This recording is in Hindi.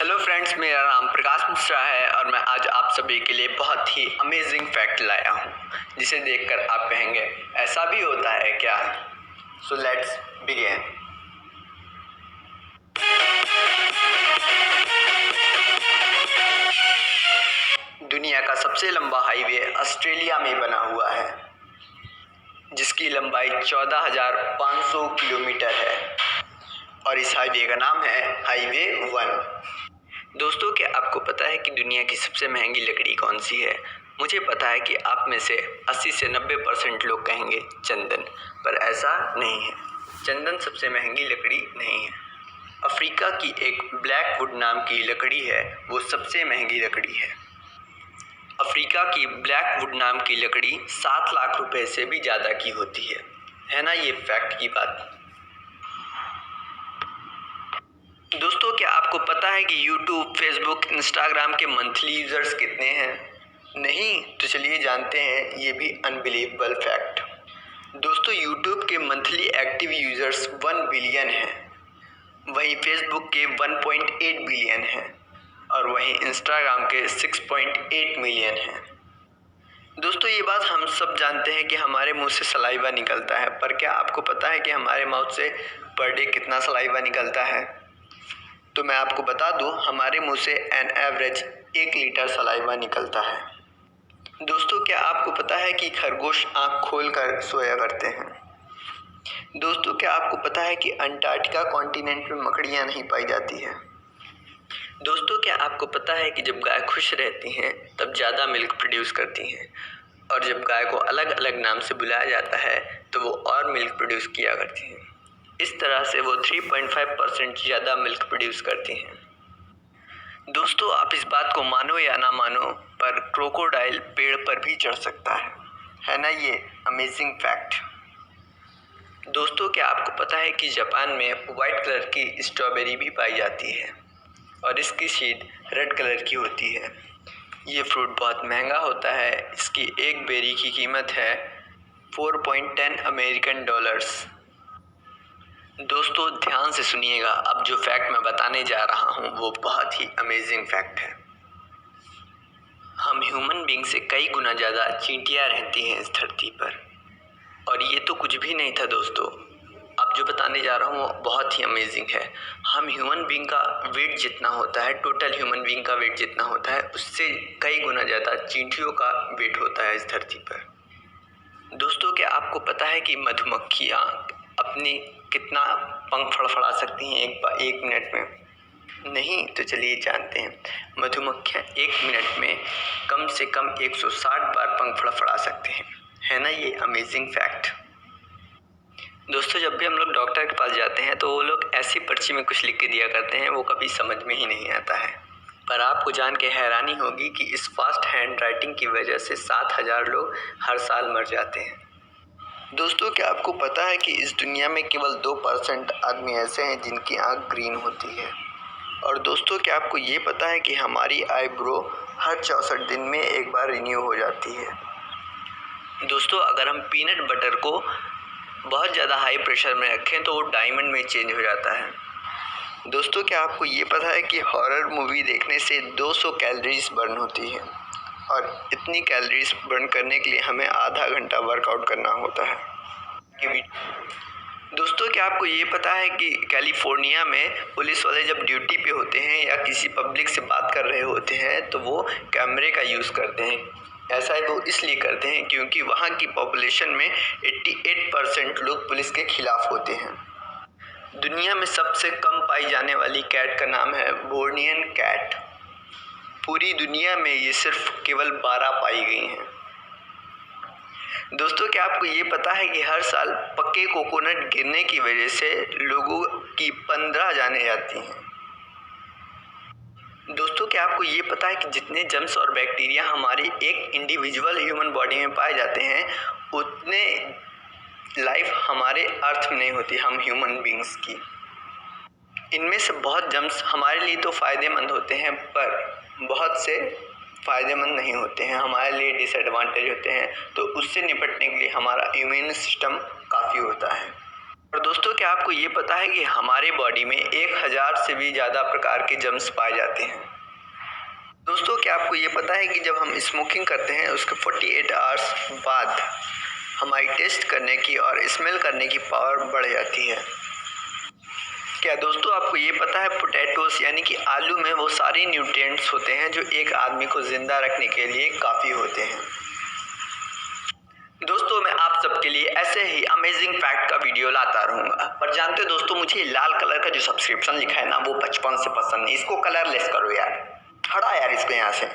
हेलो फ्रेंड्स, मेरा नाम प्रकाश मिश्रा है और मैं आज आप सभी के लिए बहुत ही अमेजिंग फैक्ट लाया हूँ जिसे देखकर आप कहेंगे ऐसा भी होता है क्या। So let's begin. दुनिया का सबसे लंबा हाईवे ऑस्ट्रेलिया में बना हुआ है जिसकी लंबाई 14,500 किलोमीटर है और इस हाईवे का नाम है हाईवे 1। दोस्तों, क्या आपको पता है कि दुनिया की सबसे महंगी लकड़ी कौन सी है? मुझे पता है कि आप में से 80 से 90% लोग कहेंगे चंदन, पर ऐसा नहीं है। चंदन सबसे महंगी लकड़ी नहीं है। अफ्रीका की एक ब्लैक वुड नाम की लकड़ी है, वो सबसे महंगी लकड़ी है। अफ्रीका की ब्लैक वुड नाम की लकड़ी 7 लाख रुपए से भी ज़्यादा की होती है ना? ये फैक्ट की बात। दोस्तों, क्या आपको पता है कि YouTube, Facebook, Instagram के मंथली यूजर्स कितने हैं? नहीं? तो चलिए जानते हैं ये भी अनबिलीवेबल फैक्ट। दोस्तों, YouTube के मंथली एक्टिव यूजर्स 1 बिलियन हैं, वहीं Facebook के 1.8 बिलियन हैं और वहीं Instagram के 6.8 मिलियन हैं। दोस्तों, ये बात हम सब जानते हैं कि हमारे मुंह से सलाइवा निकलता है, पर क्या आपको पता है कि हमारे माउथ से पर डे कितना सलाइवा निकलता है? तो मैं आपको बता दूं, हमारे मुंह से एन एवरेज 1 लीटर सलाइवा निकलता है। दोस्तों, क्या आपको पता है कि खरगोश आंख खोलकर सोया करते हैं? दोस्तों, क्या आपको पता है कि अंटार्कटिका कॉन्टिनेंट में मकड़ियां नहीं पाई जाती हैं? दोस्तों, क्या आपको पता है कि जब गाय खुश रहती हैं तब ज़्यादा मिल्क प्रोड्यूस करती हैं और जब गाय को अलग अलग नाम से बुलाया जाता है तो वो और मिल्क प्रोड्यूस किया करती हैं। इस तरह से वो 3.5% ज़्यादा मिल्क प्रोड्यूस करती हैं। दोस्तों, आप इस बात को मानो या ना मानो, पर क्रोकोडाइल पेड़ पर भी चढ़ सकता है ना? ये अमेजिंग फैक्ट। दोस्तों, क्या आपको पता है कि जापान में वाइट कलर की स्ट्रॉबेरी भी पाई जाती है और इसकी सीड रेड कलर की होती है। ये फ्रूट बहुत महंगा होता है। इसकी एक बेरी की कीमत है 4.10 अमेरिकन डॉलर्स। दोस्तों, ध्यान से सुनिएगा, अब जो फैक्ट मैं बताने जा रहा हूँ वो बहुत ही अमेजिंग फैक्ट है। हम ह्यूमन बीइंग से कई गुना ज़्यादा चींटियाँ रहती हैं इस धरती पर, और ये तो कुछ भी नहीं था दोस्तों। अब जो बताने जा रहा हूँ वो बहुत ही अमेजिंग है। हम ह्यूमन बीइंग का वेट जितना होता है, टोटल ह्यूमन बीइंग का वेट जितना होता है, उससे कई गुना ज़्यादा चींटियों का वेट होता है इस धरती पर। दोस्तों, क्या आपको पता है कि मधुमक्खियाँ अपनी कितना पंख फड़फड़ा सकती हैं एक मिनट में? नहीं? तो चलिए जानते हैं। मधुमक्खियाँ 1 मिनट में कम से कम 160 बार पंख फड़फड़ा सकते हैं, है ना? ये अमेजिंग फैक्ट। दोस्तों, जब भी हम लोग डॉक्टर के पास जाते हैं तो वो लोग ऐसी पर्ची में कुछ लिख के दिया करते हैं, वो कभी समझ में ही नहीं आता है। पर आपको जान के हैरानी होगी कि इस फास्ट हैंड राइटिंग की वजह से 7,000 लोग हर साल मर जाते हैं। दोस्तों, क्या आपको पता है कि इस दुनिया में केवल 2% आदमी ऐसे हैं जिनकी आँख ग्रीन होती है? और दोस्तों, क्या आपको ये पता है कि हमारी आईब्रो हर 64 दिन में एक बार रिन्यू हो जाती है? दोस्तों, अगर हम पीनट बटर को बहुत ज़्यादा हाई प्रेशर में रखें तो वो डायमंड में चेंज हो जाता है। दोस्तों, क्या आपको ये पता है कि हॉरर मूवी देखने से 200 कैलोरीज बर्न होती है और इतनी कैलोरीज बर्न करने के लिए हमें आधा घंटा वर्कआउट करना होता है। दोस्तों, क्या आपको ये पता है कि कैलिफोर्निया में पुलिस वाले जब ड्यूटी पे होते हैं या किसी पब्लिक से बात कर रहे होते हैं तो वो कैमरे का यूज़ करते हैं? ऐसा वो इसलिए करते हैं क्योंकि वहाँ की पॉपुलेशन में 88% लोग पुलिस के खिलाफ होते हैं। दुनिया में सबसे कम पाई जाने वाली कैट का नाम है बोर्नियन कैट। पूरी दुनिया में ये सिर्फ केवल 12 पाई गई हैं। दोस्तों, क्या आपको ये पता है कि हर साल पक्के कोकोनट गिरने की वजह से लोगों की 15 जानें जाती हैं? दोस्तों, क्या आपको ये पता है कि जितने जर्म्स और बैक्टीरिया हमारी एक इंडिविजुअल ह्यूमन बॉडी में पाए जाते हैं उतने लाइफ हमारे अर्थ में नहीं होती, हम ह्यूमन बीइंग्स की। इनमें से बहुत जर्म्स हमारे लिए तो फ़ायदेमंद होते हैं पर बहुत से फ़ायदेमंद नहीं होते हैं, हमारे लिए डिसएडवांटेज होते हैं। तो उससे निपटने के लिए हमारा इम्यून सिस्टम काफ़ी होता है। और दोस्तों क्या आपको ये पता है कि हमारे बॉडी में 1000 से भी ज़्यादा प्रकार के जर्म्स पाए जाते हैं। दोस्तों क्या आपको ये पता है कि जब हम स्मोकिंग करते हैं उसके 48 आवर्स बाद हमारी टेस्ट करने की और स्मेल करने की पावर बढ़ जाती है। क्या दोस्तों आपको ये पता है पोटैटोस यानी कि आलू में वो सारे न्यूट्रिएंट्स होते हैं जो एक आदमी को जिंदा रखने के लिए काफ़ी होते हैं। दोस्तों मैं आप सबके लिए ऐसे ही अमेजिंग फैक्ट का वीडियो लाता रहूंगा। पर जानते हो दोस्तों, मुझे लाल कलर का जो सब्सक्रिप्शन लिखा है ना वो बचपन से पसंद नहीं। इसको कलरलेस करो यार, हटा यार इसको यहाँ से।